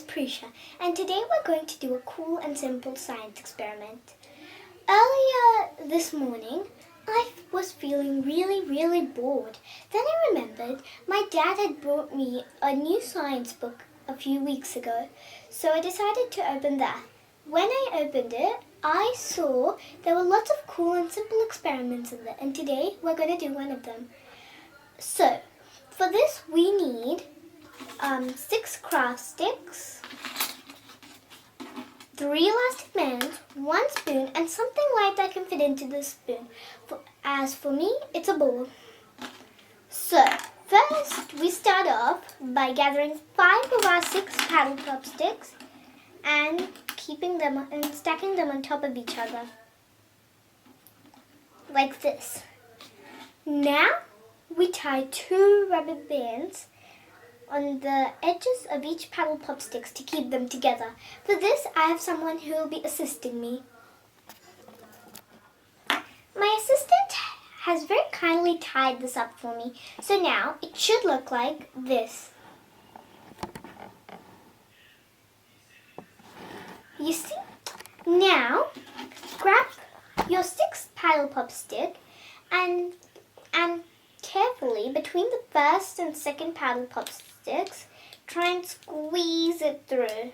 Prisha, and today we're going to do a cool and simple science experiment. Earlier this morning, I was feeling really bored. Then I remembered my dad had brought me a new science book a few weeks ago, so I decided to open that. When I opened it, I saw there were lots of cool and simple experiments in there, and today we're going to do one of them. So, for this we need 6 craft sticks, 3 elastic bands, 1 spoon, and something light that can fit into the spoon. As for me, it's a ball. So, first we start off by gathering 5 of our 6 paddle pop sticks and keeping them and stacking them on top of each other. Like this. Now, we tie 2 rubber bands on the edges of each paddle pop sticks to keep them together. For this, I have someone who will be assisting me. My assistant has very kindly tied this up for me, so now it should look like this. You see? Now, grab your 6th paddle pop stick and carefully, between the 1st and 2nd paddle pop sticks, try and squeeze it through.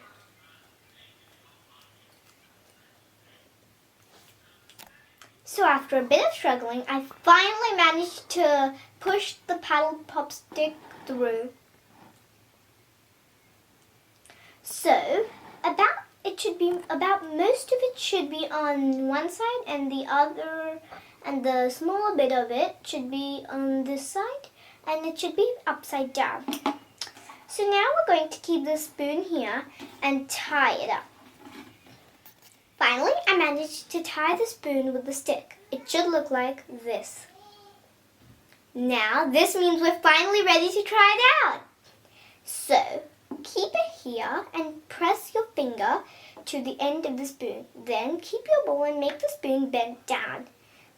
So after a bit of struggling, I finally managed to push the paddle pop stick through. So, most of it should be on one side, and the smaller bit of it should be on this side, and it should be upside down. So now we're going to keep the spoon here and tie it up. Finally, I managed to tie the spoon with the stick. It should look like this. Now, this means we're finally ready to try it out. So, keep it here and press your finger to the end of the spoon. Then keep your ball and make the spoon bend down.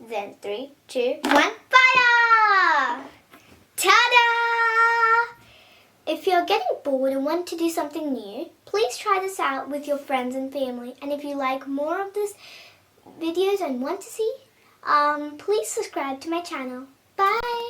Then 3, 2, 1, fire! Ta-da! If you're getting bored and want to do something new, please try this out with your friends and family. And if you like more of these videos and want to see, please subscribe to my channel. Bye!